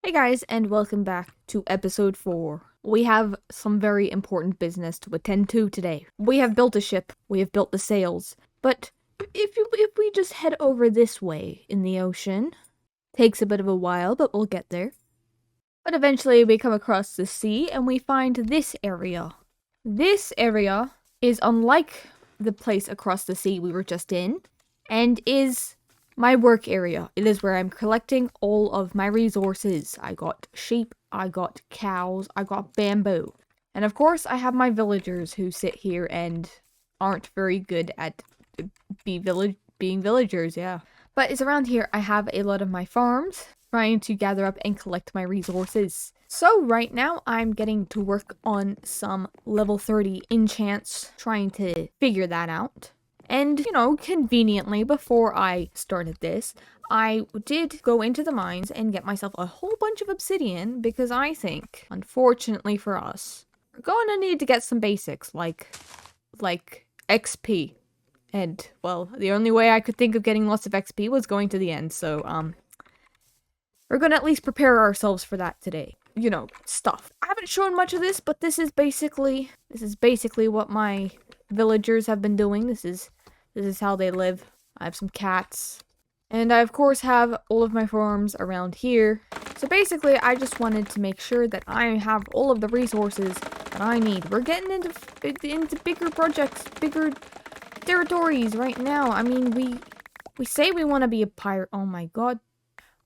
Hey guys, and welcome back to episode 4. We have some very important business to attend to today. We have built a ship, we have built the sails, but if we just head over this way in the ocean, takes a bit of a while, but we'll get there. But eventually we come across the sea and we find this area. This area is unlike the place across the sea we were just in, and is my work area. It is where I'm collecting all of my resources. I got sheep, I got cows, I got bamboo. And of course, I have my villagers who sit here and aren't very good at being villagers, yeah. But it's around here I have a lot of my farms, trying to gather up and collect my resources. So right now, I'm getting to work on some level 30 enchants, trying to figure that out. And, conveniently, before I started this, I did go into the mines and get myself a whole bunch of obsidian, because I think, unfortunately for us, we're going to need to get some basics, like XP. And, well, the only way I could think of getting lots of XP was going to the end, so, we're going to at least prepare ourselves for that today. Stuff. I haven't shown much of this, but this is basically what my villagers have been doing. This is how they live. I have some cats. And I, of course, have all of my farms around here. So basically, I just wanted to make sure that I have all of the resources that I need. We're getting into bigger projects, bigger territories right now. I mean, we say we want to be a pirate. Oh my god.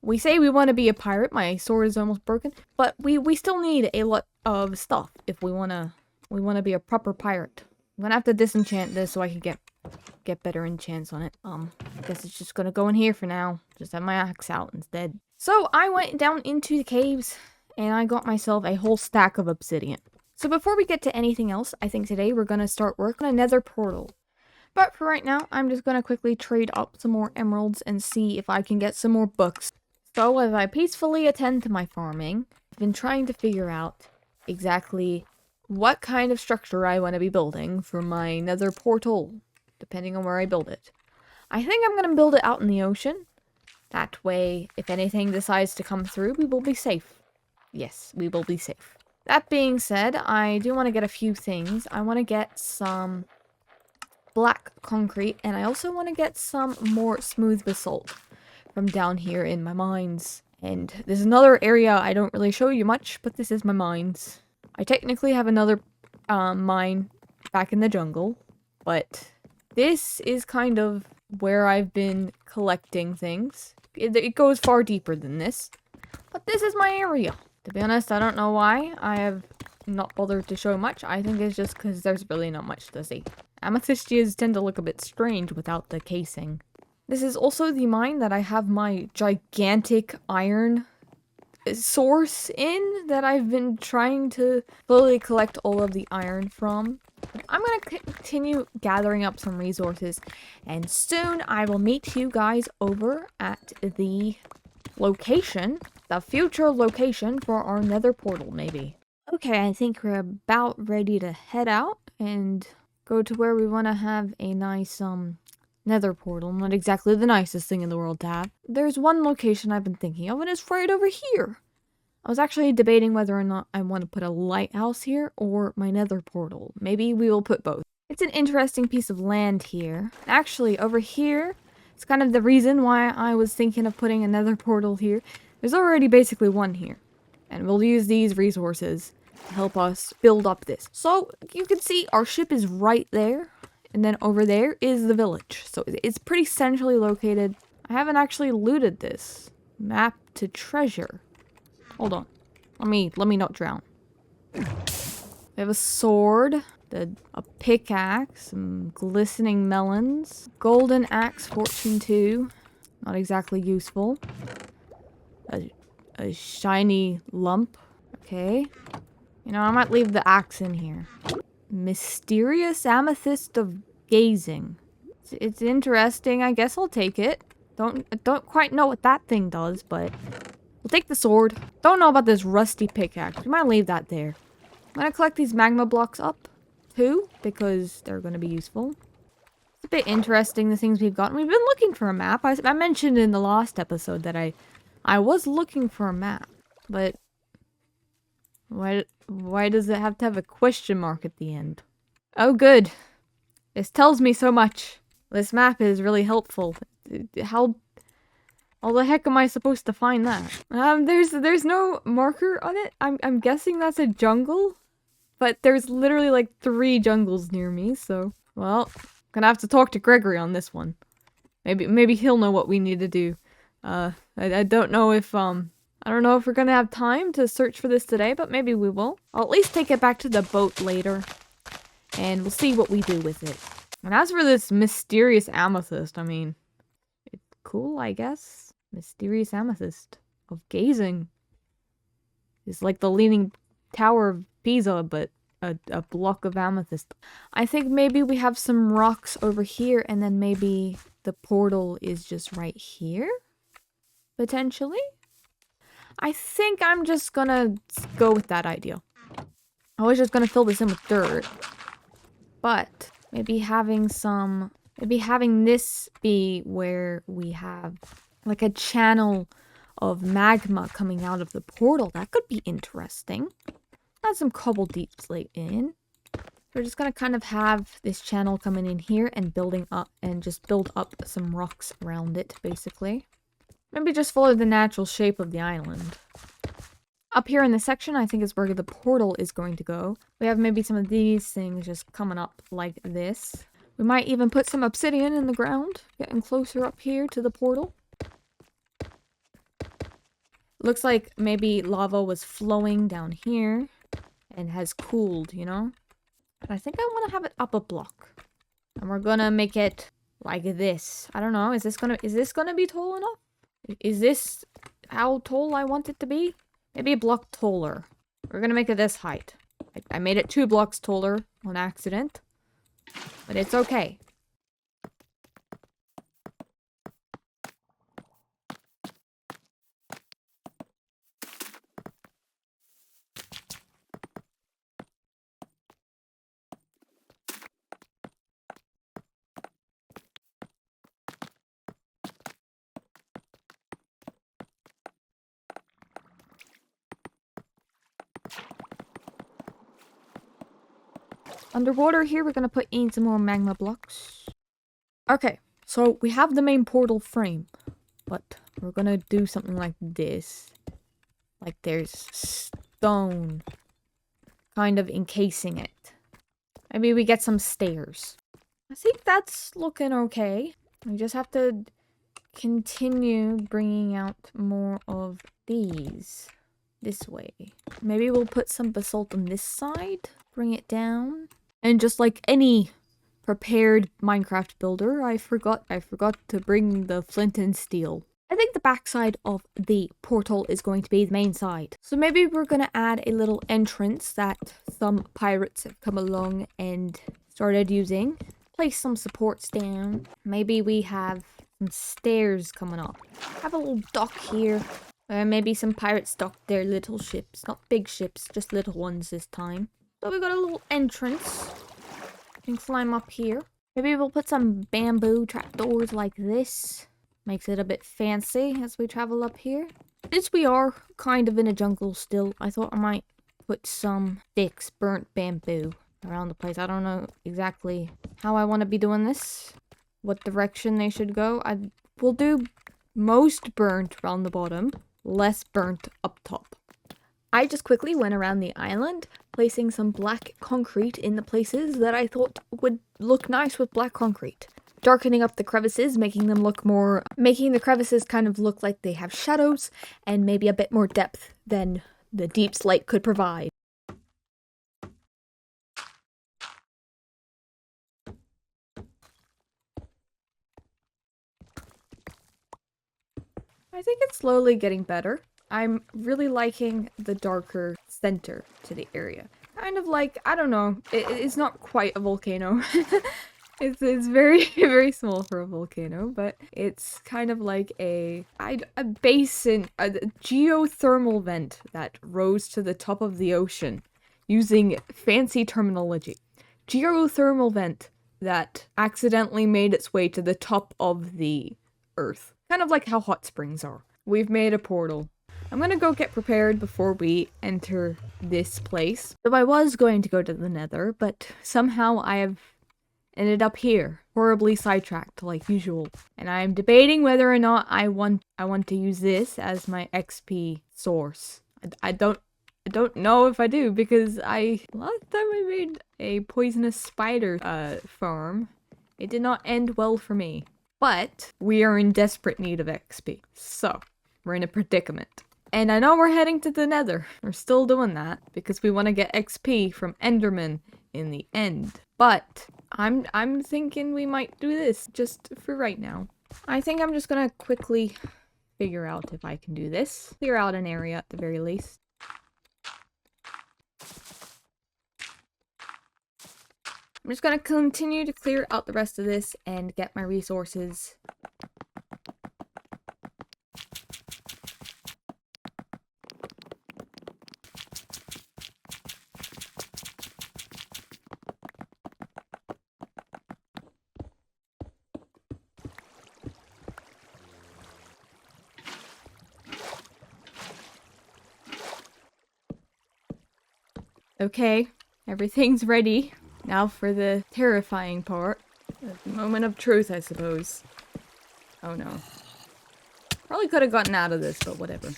We say we want to be a pirate. My sword is almost broken. But we still need a lot of stuff if we want to be a proper pirate. I'm gonna have to disenchant this so I can get better enchants on it. I guess it's just gonna go in here for now. Just have my axe out instead. So I went down into the caves and I got myself a whole stack of obsidian. So before we get to anything else, I think today we're gonna start work on a nether portal. But for right now, I'm just gonna quickly trade up some more emeralds and see if I can get some more books. So as I peacefully attend to my farming, I've been trying to figure out exactly what kind of structure I want to be building for my nether portal, depending on where I build it. I think I'm going to build it out in the ocean. That way, if anything decides to come through, we will be safe. Yes, we will be safe. That being said, I do want to get a few things. I want to get some black concrete, and I also want to get some more smooth basalt from down here in my mines. And there's another area I don't really show you much, but this is my mines. I technically have another mine back in the jungle, but this is kind of where I've been collecting things. It goes far deeper than this, but this is my area. To be honest, I don't know why I have not bothered to show much. I think it's just because there's really not much to see. Amethystias tend to look a bit strange without the casing. This is also the mine that I have my gigantic iron source in, that I've been trying to slowly collect all of the iron from. I'm gonna continue gathering up some resources, and soon I will meet you guys over at the location, the future location for our nether portal, maybe. Okay, I think we're about ready to head out and go to where we want to have a nice nether portal. Not exactly the nicest thing in the world to have. There's one location I've been thinking of, and it's right over here. I was actually debating whether or not I want to put a lighthouse here or my nether portal. Maybe we will put both. It's an interesting piece of land here. Actually, over here, it's kind of the reason why I was thinking of putting a nether portal here. There's already basically one here, and we'll use these resources to help us build up this. So, you can see our ship is right there. And then over there is the village. So it's pretty centrally located. I haven't actually looted this. Map to treasure. Hold on. Let me not drown. We have a sword. A pickaxe. Some glistening melons. Golden axe, fortune 2. Not exactly useful. A shiny lump. Okay. I might leave the axe in here. Mysterious amethyst of gazing. It's interesting. I guess I'll take it. Don't quite know what that thing does, but we'll take the sword. Don't know about this rusty pickaxe. We might leave that there. I'm gonna collect these magma blocks up too, because they're gonna be useful. It's a bit interesting, the things we've gotten. We've been looking for a map. I mentioned in the last episode that I was looking for a map. But why does it have to have a question mark at the end? Oh, good. This tells me so much. This map is really helpful. How the heck am I supposed to find that? There's no marker on it. I'm guessing that's a jungle, but there's literally like 3 jungles near me, so well, gonna have to talk to Gregory on this one. Maybe he'll know what we need to do. I don't know if I don't know if we're gonna have time to search for this today, but maybe we will. I'll at least take it back to the boat later, and we'll see what we do with it. And as for this mysterious amethyst, I mean, it's cool, I guess. Mysterious amethyst of gazing. It's like the Leaning Tower of Pisa, but a block of amethyst. I think maybe we have some rocks over here, and then maybe the portal is just right here? Potentially? I think I'm just gonna go with that idea. I was just gonna fill this in with dirt. But maybe having this be where we have like a channel of magma coming out of the portal. That could be interesting. Add some cobble deep slate in. We're just gonna kind of have this channel coming in here and building up and just build up some rocks around it, basically. Maybe just follow the natural shape of the island. Up here in this section, I think is where the portal is going to go. We have maybe some of these things just coming up like this. We might even put some obsidian in the ground, getting closer up here to the portal. Looks like maybe lava was flowing down here and has cooled, you know? But I think I want to have it up a block. And we're gonna make it like this. I don't know, is this gonna be tall enough? Is this how tall I want it to be? Maybe a block taller. We're gonna make it this height. I made it 2 blocks taller on accident. But it's okay. Underwater here, we're gonna put in some more magma blocks. Okay, so we have the main portal frame, but we're gonna do something like this. Like there's stone kind of encasing it. Maybe we get some stairs. I think that's looking okay. We just have to continue bringing out more of these this way. Maybe we'll put some basalt on this side, bring it down. And just like any prepared Minecraft builder, I forgot to bring the flint and steel. I think the backside of the portal is going to be the main side. So maybe we're gonna add a little entrance that some pirates have come along and started using. Place some supports down. Maybe we have some stairs coming up. Have a little dock here. Maybe some pirates docked their little ships. Not big ships, just little ones this time. So we got a little entrance. You can climb up here. Maybe we'll put some bamboo trapdoors like this. Makes it a bit fancy as we travel up here. Since we are kind of in a jungle still, I thought I might put some sticks, burnt bamboo, around the place. I don't know exactly how I want to be doing this. What direction they should go. I will do most burnt around the bottom, less burnt up top. I just quickly went around the island, placing some black concrete in the places that I thought would look nice with black concrete. Darkening up the crevices, making the crevices kind of look like they have shadows, and maybe a bit more depth than the deep slate could provide. I think it's slowly getting better. I'm really liking the darker center to the area. Kind of like, I don't know, it's not quite a volcano. It's very, very small for a volcano, but it's kind of like a basin, a geothermal vent that rose to the top of the ocean, using fancy terminology. Geothermal vent that accidentally made its way to the top of the earth. Kind of like how hot springs are. We've made a portal. I'm gonna go get prepared before we enter this place. So I was going to go to the Nether, but somehow I have ended up here, horribly sidetracked like usual. And I'm debating whether or not I want to use this as my XP source. I don't know if I do, because last time I made a poisonous spider farm, it did not end well for me. But we are in desperate need of XP, so we're in a predicament. And I know we're heading to the Nether. We're still doing that because we want to get XP from Enderman in the end. But I'm thinking we might do this just for right now. I think I'm just gonna quickly figure out if I can do this. Clear out an area at the very least. I'm just gonna continue to clear out the rest of this and get my resources. Okay, everything's ready. Now for the terrifying part. The moment of truth, I suppose. Oh no. Probably could have gotten out of this, but whatever.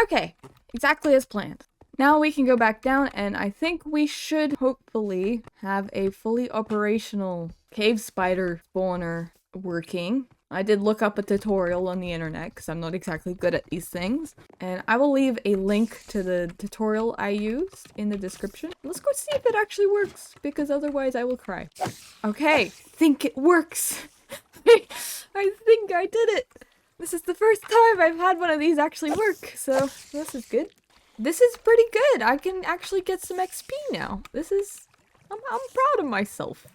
Okay, exactly as planned. Now we can go back down, and I think we should hopefully have a fully operational cave spider spawner working. I did look up a tutorial on the internet because I'm not exactly good at these things. And I will leave a link to the tutorial I used in the description. Let's go see if it actually works, because otherwise I will cry. Okay, think it works. I think I did it. This is the first time I've had one of these actually work, so this is good. This is pretty good. I can actually get some XP now. I'm proud of myself.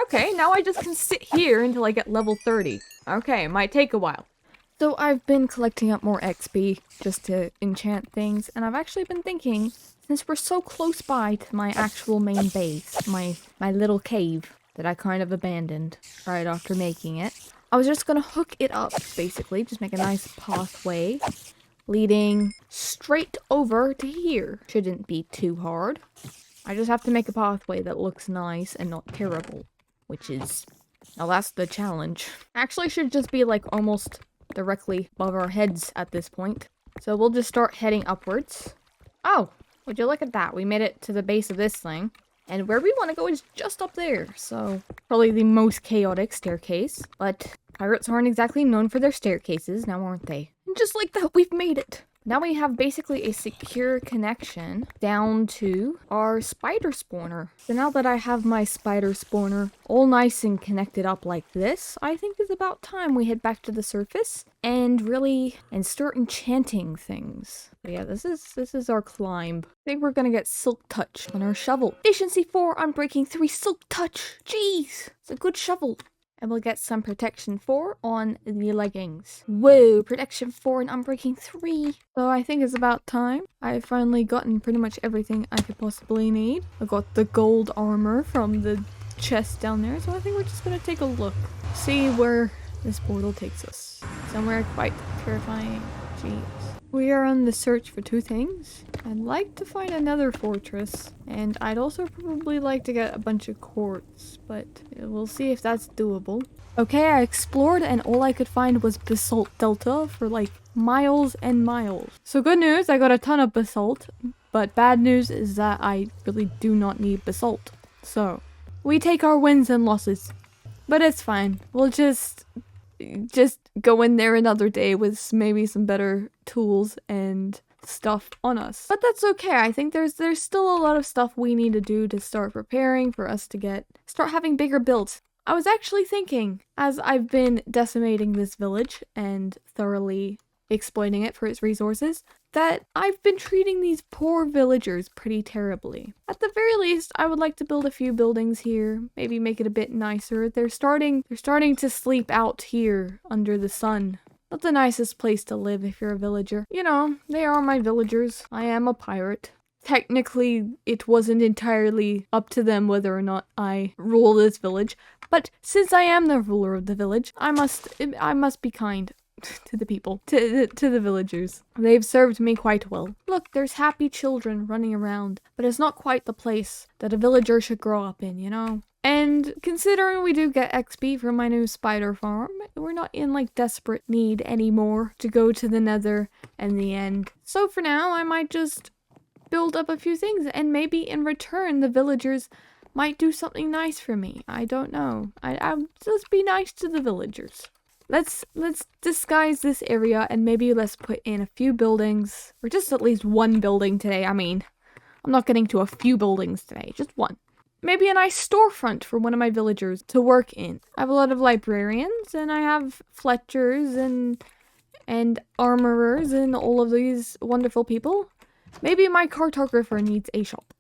Okay, now I just can sit here until I get level 30. Okay, it might take a while. So I've been collecting up more XP just to enchant things, and I've actually been thinking, since we're so close by to my actual main base, my little cave that I kind of abandoned right after making it, I was just gonna hook it up, basically, just make a nice pathway leading straight over to here. Shouldn't be too hard. I just have to make a pathway that looks nice and not terrible. Which is, now that's the challenge. Actually should just be like almost directly above our heads at this point. So we'll just start heading upwards. Oh, would you look at that? We made it to the base of this thing. And where we want to go is just up there. So probably the most chaotic staircase. But pirates aren't exactly known for their staircases, now aren't they? And just like that, we've made it. Now we have basically a secure connection down to our spider spawner. So now that I have my spider spawner all nice and connected up like this, I think it's about time we head back to the surface and start enchanting things. But yeah, this is our climb. I think we're gonna get silk touch on our shovel. Efficiency 4, unbreaking 3, silk touch. Jeez, it's a good shovel. And we'll get some protection 4 on the leggings. Whoa, protection 4 and unbreaking 3. So I think it's about time. I've finally gotten pretty much everything I could possibly need. I got the gold armor from the chest down there, so I think we're just gonna take a look. See where this portal takes us. Somewhere quite terrifying. Jeez. We are on the search for two things. I'd like to find another fortress, and I'd also probably like to get a bunch of quartz, but we'll see if that's doable. Okay, I explored and all I could find was basalt delta for like miles and miles. So good news, I got a ton of basalt, but bad news is that I really do not need basalt. So, we take our wins and losses, but it's fine. We'll just go in there another day with maybe some better tools and stuff on us. But that's okay. I think there's still a lot of stuff we need to do to start preparing for us to start having bigger builds. I was actually thinking, as I've been decimating this village and thoroughly exploiting it for its resources, that I've been treating these poor villagers pretty terribly. At the very least, I would like to build a few buildings here, maybe make it a bit nicer. They're starting to sleep out here under the sun. Not the nicest place to live if you're a villager. You know, they are my villagers. I am a pirate. Technically, it wasn't entirely up to them whether or not I rule this village, but since I am the ruler of the village, I must be kind. to the people, to the villagers. They've served me quite well. Look, there's happy children running around, but it's not quite the place that a villager should grow up in, you know? And considering we do get XP from my new spider farm, we're not in like desperate need anymore to go to the nether and the end. So for now, I might just build up a few things, and maybe in return the villagers might do something nice for me. I don't know. I'll just be nice to the villagers. Let's disguise this area, and maybe let's put in a few buildings, or just at least one building today. I mean, I'm not getting to a few buildings today, just one. Maybe a nice storefront for one of my villagers to work in. I have a lot of librarians, and I have Fletchers and armorers and all of these wonderful people. Maybe my cartographer needs a shop.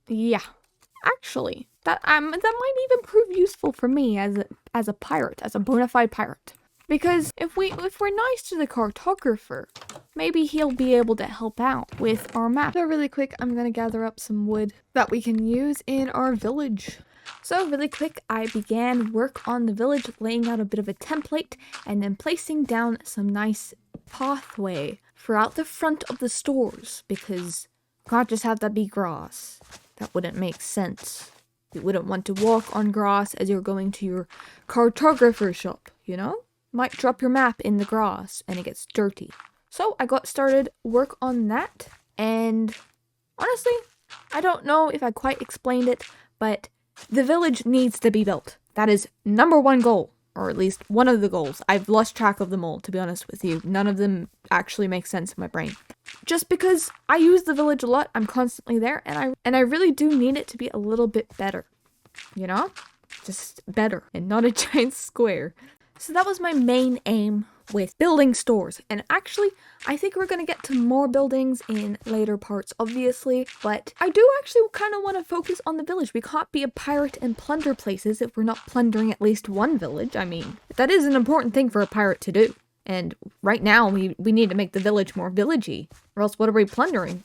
Yeah. Actually, that might even prove useful for me as a pirate, as a bona fide pirate. Because if we're nice to the cartographer, maybe he'll be able to help out with our map. So really quick, I'm gonna gather up some wood that we can use in our village. So really quick, I began work on the village, laying out a bit of a template, and then placing down some nice pathway throughout the front of the stores, because you can't just have that be grass. That wouldn't make sense. You wouldn't want to walk on grass as you're going to your cartographer shop, you know? Might drop your map in the grass and it gets dirty. So I got started work on that, and honestly, I don't know if I quite explained it, but the village needs to be built. That is number one goal, or at least one of the goals. I've lost track of them all, to be honest with you. None of them actually make sense in my brain. Just because I use the village a lot, I'm constantly there, and I really do need it to be a little bit better. You know? Just better, and not a giant square. So that was my main aim with building stores. And actually, I think we're going to get to more buildings in later parts, obviously. But I do actually kind of want to focus on the village. We can't be a pirate and plunder places if we're not plundering at least one village. I mean, that is an important thing for a pirate to do. And right now, we need to make the village more villagey. Or else what are we plundering?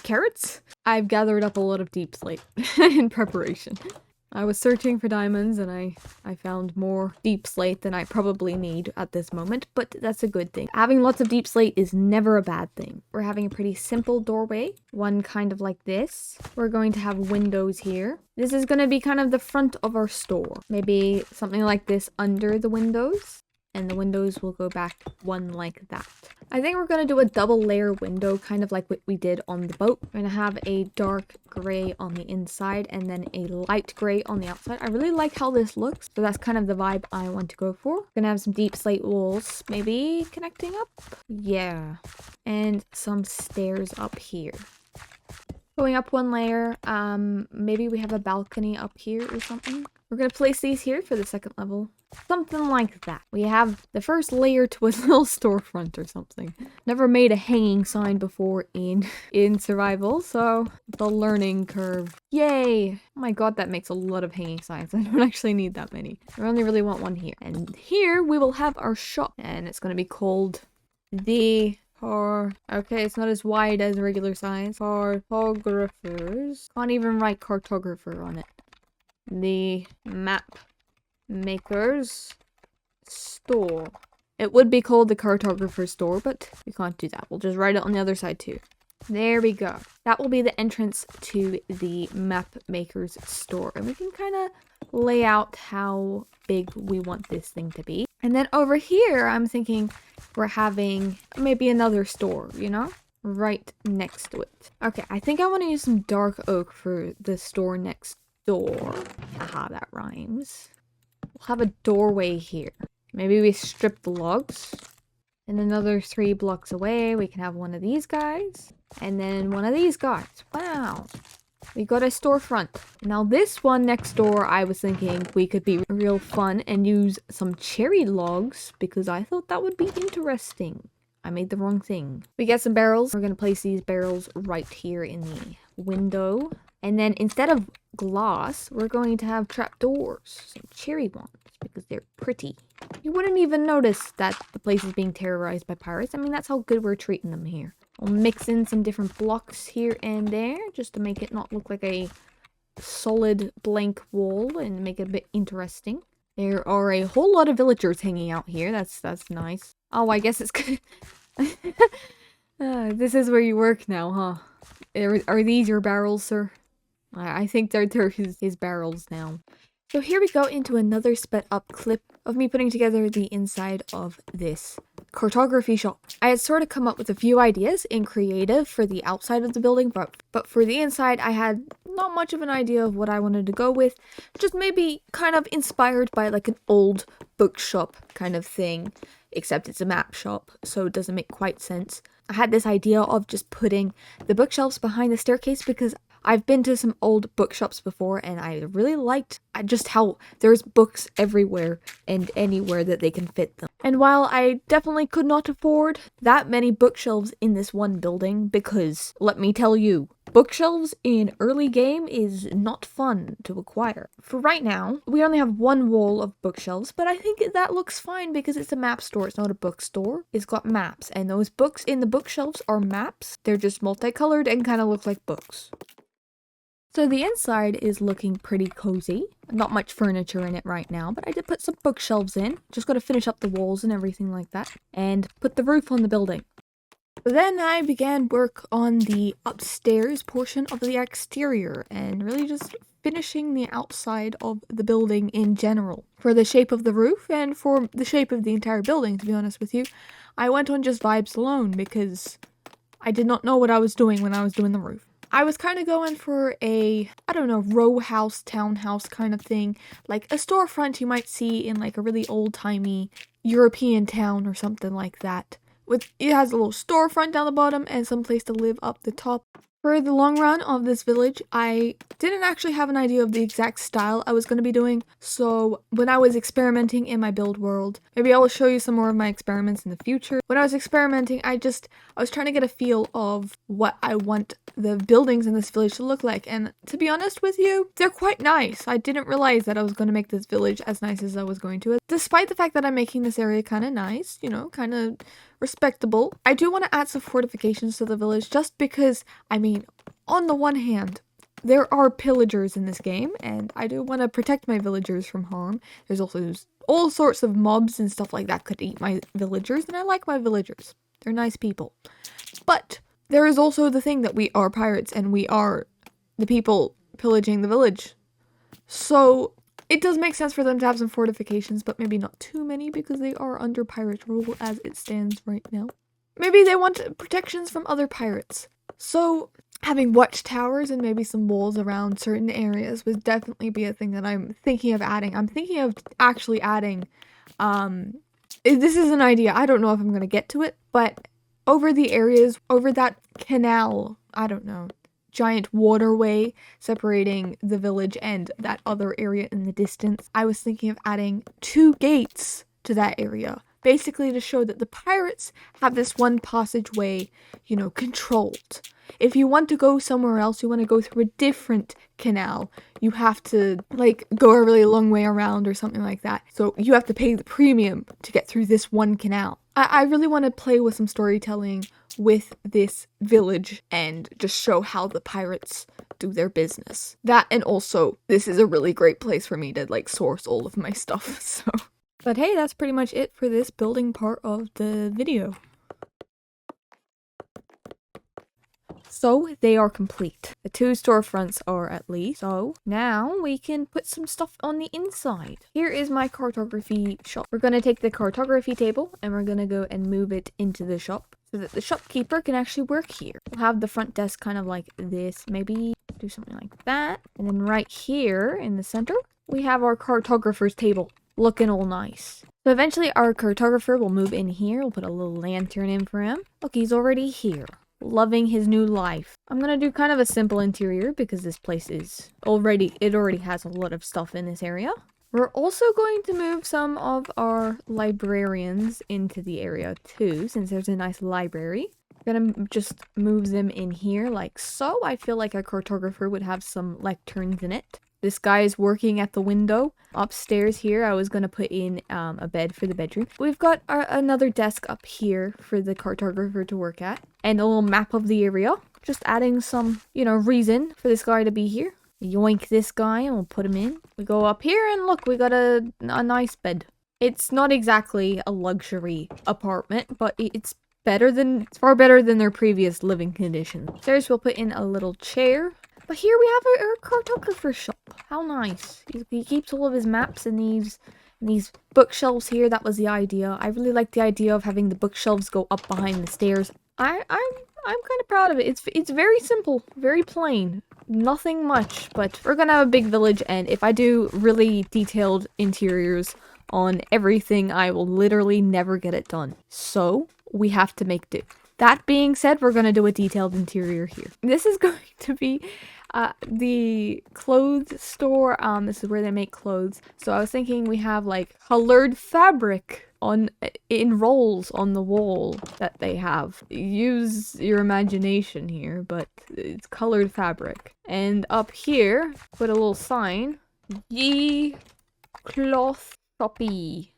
Carrots? I've gathered up a lot of deep slate in preparation. I was searching for diamonds, and I found more deep slate than I probably need at this moment, but that's a good thing. Having lots of deep slate is never a bad thing. We're having a pretty simple doorway, one kind of like this. We're going to have windows here. This is going to be kind of the front of our store. Maybe something like this under the windows, and the windows will go back one like that. I think we're going to do a double layer window, kind of like what we did on the boat. We're going to have a dark gray on the inside and then a light gray on the outside. I really like how this looks, so that's kind of the vibe I want to go for. We're going to have some deep slate walls, maybe connecting up? Yeah. And some stairs up here. Going up one layer, maybe we have a balcony up here or something. We're going to place these here for the second level. Something like that. We have the first layer to a little storefront or something. Never made a hanging sign before in survival, so the learning curve. Yay! Oh my god, that makes a lot of hanging signs. I don't actually need that many. I only really want one here. And here we will have our shop, and it's going to be called the... Okay, it's not as wide as regular size. Cartographers. Can't even write cartographer on it. The map maker's store. It would be called the cartographer's store, but we can't do that. We'll just write it on the other side too. There we go. That will be the entrance to the map maker's store. And we can kind of lay out how big we want this thing to be. And then over here, I'm thinking we're having maybe another store, you know? Right next to it. Okay, I think I want to use some dark oak for the store next door. Haha, that rhymes. We'll have a doorway here. Maybe we strip the logs. And another 3 blocks away, we can have one of these guys. And then one of these guys. Wow. We got a storefront. Now this one next door, I was thinking we could be real fun and use some cherry logs because I thought that would be interesting. I made the wrong thing. We get some barrels. We're going to place these barrels right here in the window. And then instead of glass, we're going to have trapdoors. Some cherry ones because they're pretty. You wouldn't even notice that the place is being terrorized by pirates. I mean, that's how good we're treating them here. We'll mix in some different blocks here and there just to make it not look like a solid blank wall and make it a bit interesting. There are a whole lot of villagers hanging out here. That's nice. Oh, I guess it's good. This is where you work now, huh? Are these your barrels, sir? I think they're his barrels now. So here we go into another sped up clip of me putting together the inside of this cartography shop. I had sort of come up with a few ideas in creative for the outside of the building, but for the inside I had not much of an idea of what I wanted to go with. Just maybe kind of inspired by like an old bookshop kind of thing, except it's a map shop, so it doesn't make quite sense. I had this idea of just putting the bookshelves behind the staircase because I've been to some old bookshops before and I really liked just how there's books everywhere and anywhere that they can fit them. And while I definitely could not afford that many bookshelves in this one building, because let me tell you, bookshelves in early game is not fun to acquire. For right now, we only have one wall of bookshelves, but I think that looks fine because it's a map store, it's not a bookstore. It's got maps, and those books in the bookshelves are maps. They're just multicolored and kind of look like books. So the inside is looking pretty cozy. Not much furniture in it right now, but I did put some bookshelves in. Just got to finish up the walls and everything like that. And put the roof on the building. But then I began work on the upstairs portion of the exterior and really just finishing the outside of the building in general. For the shape of the roof and for the shape of the entire building, to be honest with you, I went on just vibes alone because I did not know what I was doing when I was doing the roof. I was kind of going for a, I don't know, row house, townhouse kind of thing. Like a storefront you might see in like a really old-timey European town or something like that. It has a little storefront down the bottom and some place to live up the top. For the long run of this village, I didn't actually have an idea of the exact style I was going to be doing, so when I was experimenting in my build world, maybe I will show you some more of my experiments in the future. When I was experimenting, I was trying to get a feel of what I want the buildings in this village to look like, and to be honest with you, they're quite nice. I didn't realize that I was going to make this village as nice as I was going to. Despite the fact that I'm making this area kind of nice, you know, kind of respectable, I do want to add some fortifications to the village just because, I mean, on the one hand, there are pillagers in this game, and I do want to protect my villagers from harm. There's also all sorts of mobs and stuff like that could eat my villagers, and I like my villagers. They're nice people. But there is also the thing that we are pirates, and we are the people pillaging the village. So it does make sense for them to have some fortifications, but maybe not too many because they are under pirate rule as it stands right now. Maybe they want protections from other pirates. So having watchtowers and maybe some walls around certain areas would definitely be a thing that I'm thinking of adding. I'm thinking of actually adding, this is an idea. I don't know if I'm going to get to it, but over the areas, over that canal, I don't know, giant waterway separating the village and that other area in the distance, I was thinking of adding 2 gates to that area. Basically to show that the pirates have this one passageway, you know, controlled. If you want to go somewhere else, you want to go through a different canal, you have to, like, go a really long way around or something like that. So you have to pay the premium to get through this one canal. I really want to play with some storytelling with this village and just show how the pirates do their business. That, and also, this is a really great place for me to, like, source all of my stuff, so. But hey, that's pretty much it for this building part of the video. So they are complete. The 2 storefronts are at least. So now we can put some stuff on the inside. Here is my cartography shop. We're going to take the cartography table and we're going to go and move it into the shop so that the shopkeeper can actually work here. We'll have the front desk kind of like this. Maybe do something like that. And then right here in the center, we have our cartographer's table. Looking all nice. So eventually our cartographer will move in here. We'll put a little lantern in for him. Look, he's already here. Loving his new life. I'm gonna do kind of a simple interior because this place is already has a lot of stuff in this area. We're also going to move some of our librarians into the area too, since there's a nice library. I'm gonna just move them in here like so. I feel like a cartographer would have some lecterns in it. This guy is working at the window. Upstairs here, I was going to put in a bed for the bedroom. We've got another desk up here for the cartographer to work at. And a little map of the area. Just adding some, you know, reason for this guy to be here. Yoink this guy and we'll put him in. We go up here and look, we got a nice bed. It's not exactly a luxury apartment, but it's far better than their previous living conditions. Upstairs, we'll put in a little chair. But here we have our cartographer shop. How nice. He keeps all of his maps in these bookshelves here. That was the idea. I really like the idea of having the bookshelves go up behind the stairs. I'm kind of proud of it. It's very simple, very plain. Nothing much, but we're gonna have a big village, and if I do really detailed interiors on everything, I will literally never get it done. So, we have to make do. That being said, we're gonna do a detailed interior here. This is going to be the clothes store. This is where they make clothes. So I was thinking we have like colored fabric in rolls on the wall that they have. Use your imagination here, but it's colored fabric. And up here, put a little sign, Ye Cloth Shoppy,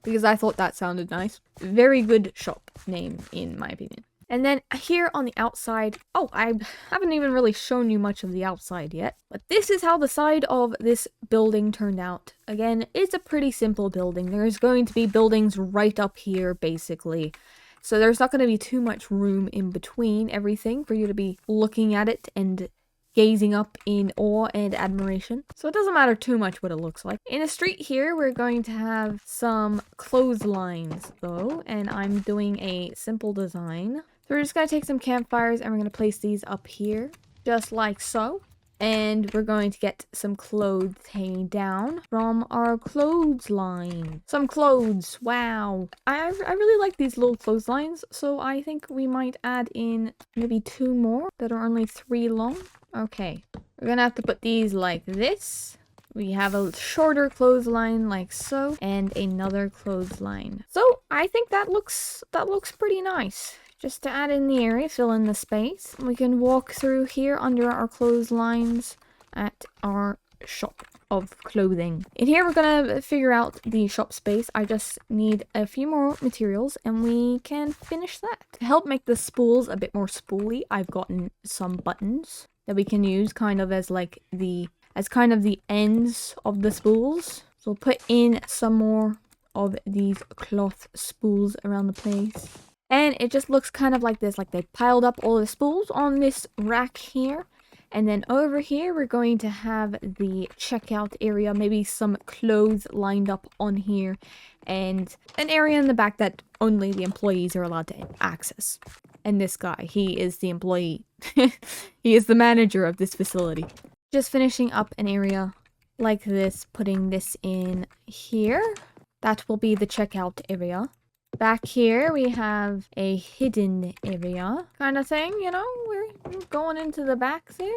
because I thought that sounded nice. Very good shop name, in my opinion. And then here on the outside, oh, I haven't even really shown you much of the outside yet, but this is how the side of this building turned out. Again, it's a pretty simple building. There's going to be buildings right up here, basically. So there's not going to be too much room in between everything for you to be looking at it and gazing up in awe and admiration. So it doesn't matter too much what it looks like. In the street here, we're going to have some clotheslines, though, and I'm doing a simple design. So we're just going to take some campfires and we're going to place these up here, just like so. And we're going to get some clothes hanging down from our clothesline. Some clothes, wow. I really like these little clotheslines, so I think we might add in maybe 2 more that are only 3 long. Okay, we're gonna have to put these like this. We have a shorter clothesline like so, and another clothesline. So I think that looks pretty nice. Just to add in the area, fill in the space. We can walk through here under our clotheslines at our shop of clothing. In here, we're gonna figure out the shop space. I just need a few more materials and we can finish that. To help make the spools a bit more spooly, I've gotten some buttons that we can use kind of as like the ends of the spools. So we'll put in some more of these cloth spools around the place. And it just looks kind of like this, like they piled up all the spools on this rack here. And then over here, we're going to have the checkout area, maybe some clothes lined up on here, and an area in the back that only the employees are allowed to access. And this guy, he is the employee. He is the manager of this facility. Just finishing up an area like this, putting this in here. That will be the checkout area. Back here, we have a hidden area kind of thing, you know? We're going into the back there.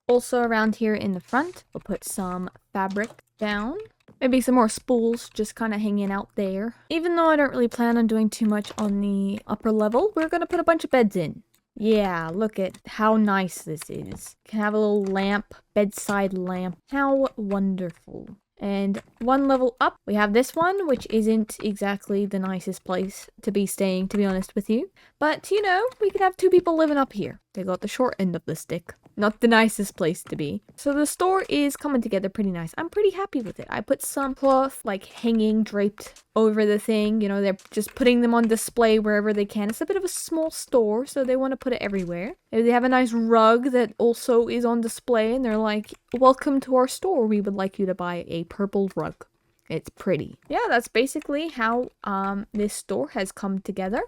Also around here in the front, we'll put some fabric down. Maybe some more spools just kind of hanging out there. Even though I don't really plan on doing too much on the upper level, we're going to put a bunch of beds in. Yeah, look at how nice this is. Can have a little lamp, bedside lamp. How wonderful. And 1 level up, we have this one, which isn't exactly the nicest place to be staying, to be honest with you. But, you know, we could have 2 people living up here. They got the short end of the stick. Not the nicest place to be. So the store is coming together pretty nice. I'm pretty happy with it. I put some cloth, like, hanging, draped over the thing. You know, they're just putting them on display wherever they can. It's a bit of a small store, so they want to put it everywhere. Maybe they have a nice rug that also is on display, and they're like, welcome to our store. We would like you to buy a purple rug. It's pretty. Yeah, that's basically how this store has come together.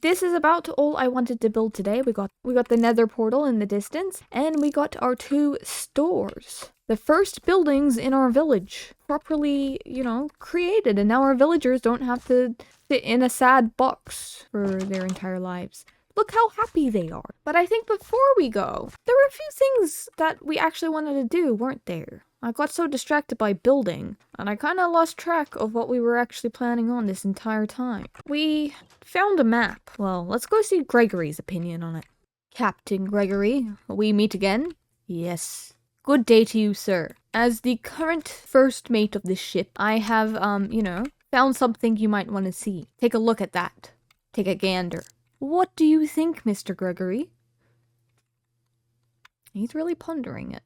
This is about all I wanted to build today. We got the nether portal in the distance, and we got our 2 stores. The first buildings in our village properly, you know, created, and now our villagers don't have to sit in a sad box for their entire lives. Look how happy they are. But I think before we go, there were a few things that we actually wanted to do, weren't there? I got so distracted by building, and I kind of lost track of what we were actually planning on this entire time. We found a map. Well, let's go see Gregory's opinion on it. Captain Gregory, we meet again? Yes. Good day to you, sir. As the current first mate of this ship, I have, you know, found something you might want to see. Take a look at that. Take a gander. What do you think, Mr. Gregory? He's really pondering it.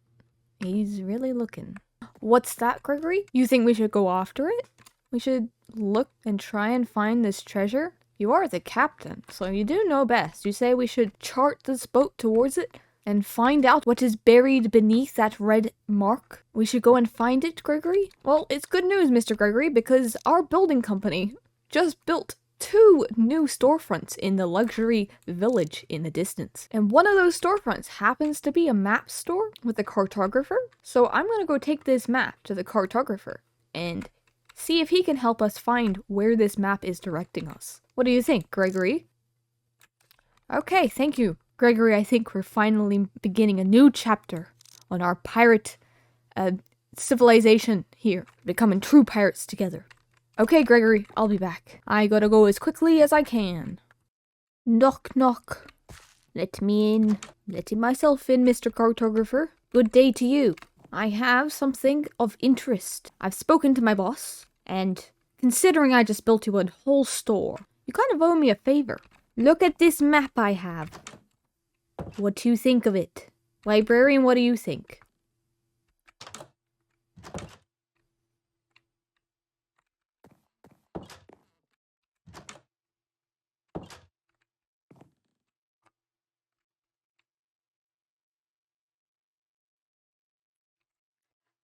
He's really looking. What's that, Gregory? You think we should go after it? We should look and try and find this treasure. You are the captain, so you do know best. You say we should chart this boat towards it and find out what is buried beneath that red mark. We should go and find it, Gregory? Well, it's good news, Mr. Gregory, because our building company just built 2 new storefronts in the luxury village in the distance. And one of those storefronts happens to be a map store with a cartographer. So I'm going to go take this map to the cartographer and see if he can help us find where this map is directing us. What do you think, Gregory? Okay, thank you, Gregory. I think we're finally beginning a new chapter on our pirate civilization here, becoming true pirates together. Okay, Gregory, I'll be back. I gotta go as quickly as I can. Knock, knock. Let me in. Letting myself in, Mr. Cartographer. Good day to you. I have something of interest. I've spoken to my boss, and considering I just built you a whole store, you kind of owe me a favor. Look at this map I have. What do you think of it? Librarian, what do you think?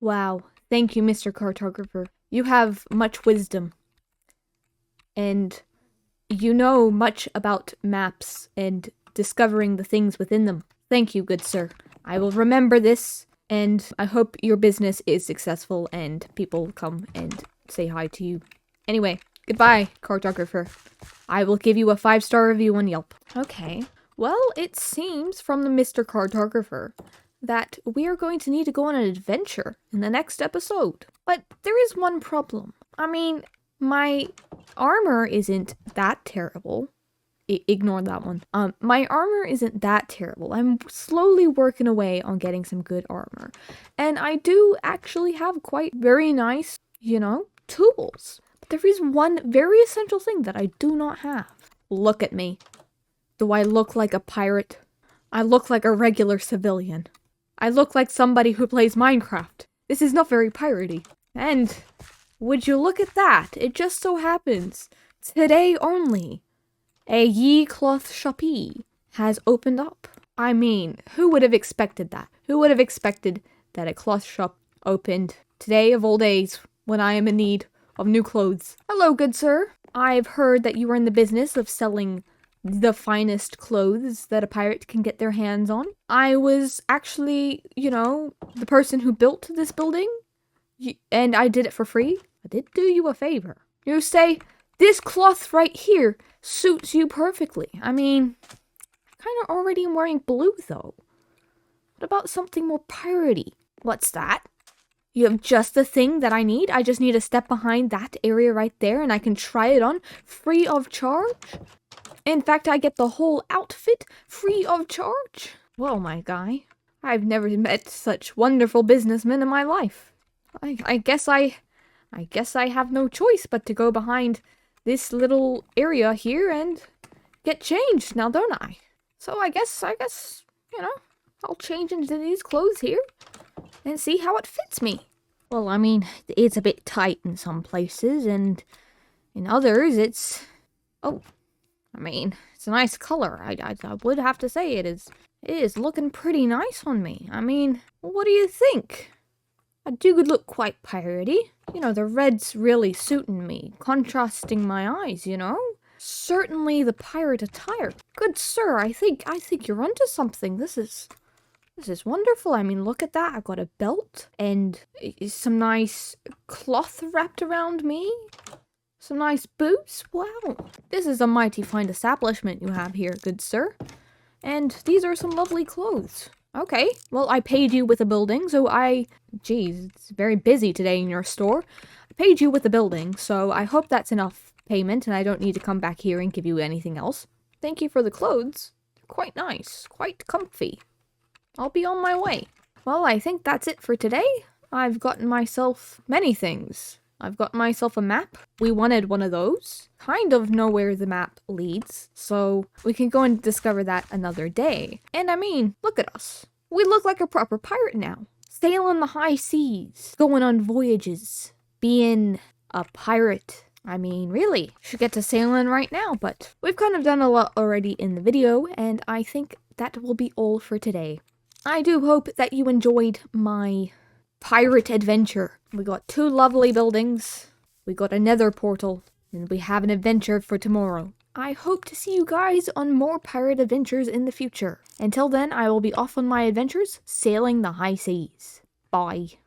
Wow, thank you, Mr. Cartographer. You have much wisdom. And you know much about maps and discovering the things within them. Thank you, good sir. I will remember this, and I hope your business is successful and people come and say hi to you. Anyway, goodbye, Cartographer. I will give you a 5-star review on Yelp. Okay. Well, it seems from the Mr. Cartographer that we are going to need to go on an adventure in the next episode. But there is one problem. I mean, my armor isn't that terrible. Ignore that one. My armor isn't that terrible. I'm slowly working away on getting some good armor. And I do actually have quite very nice, tools. But there is one very essential thing that I do not have. Look at me. Do I look like a pirate? I look like a regular civilian. I look like somebody who plays Minecraft. This is not very piratey. And would you look at that? It just so happens, today only, a Ye Cloth Shoppy has opened up. I mean, who would have expected that? Who would have expected that a cloth shop opened today of all days when I am in need of new clothes? Hello, good sir. I've heard that you are in the business of selling the finest clothes that a pirate can get their hands on. I was actually, the person who built this building, and I did it for free. I did do you a favor. You say, this cloth right here suits you perfectly. I mean, I kind of already am wearing blue, though. What about something more piratey? What's that? You have just the thing that I need? I just need to step behind that area right there, and I can try it on free of charge? In fact, I get the whole outfit free of charge? Well, my guy, I've never met such wonderful businessmen in my life. I guess I have no choice but to go behind this little area here and get changed now, don't I? So I guess, I'll change into these clothes here and see how it fits me. Well, I mean, it's a bit tight in some places, and in others it's... Oh, I mean, it's a nice color. I would have to say it is looking pretty nice on me. I mean, what do you think? I do look quite piratey. The red's really suiting me, contrasting my eyes, Certainly the pirate attire. Good sir, I think you're onto something. This is wonderful. I mean, look at that. I've got a belt and some nice cloth wrapped around me. Some nice boots. Wow. This is a mighty fine establishment you have here, good sir. And these are some lovely clothes. Okay, well, I paid you with a building, so Geez, it's very busy today in your store. I paid you with a building, so I hope that's enough payment, and I don't need to come back here and give you anything else. Thank you for the clothes. They're quite nice, quite comfy. I'll be on my way. Well, I think that's it for today. I've gotten myself many things. I've got myself a map. We wanted one of those. Kind of know where the map leads, so we can go and discover that another day. And I mean, look at us. We look like a proper pirate now. Sailing the high seas, going on voyages, being a pirate. I mean, really, should get to sailing right now, but we've kind of done a lot already in the video, and I think that will be all for today. I do hope that you enjoyed my pirate adventure. We got 2 lovely buildings, we got a nether portal, and we have an adventure for tomorrow. I hope to see you guys on more pirate adventures in the future. Until then, I will be off on my adventures, sailing the high seas. Bye.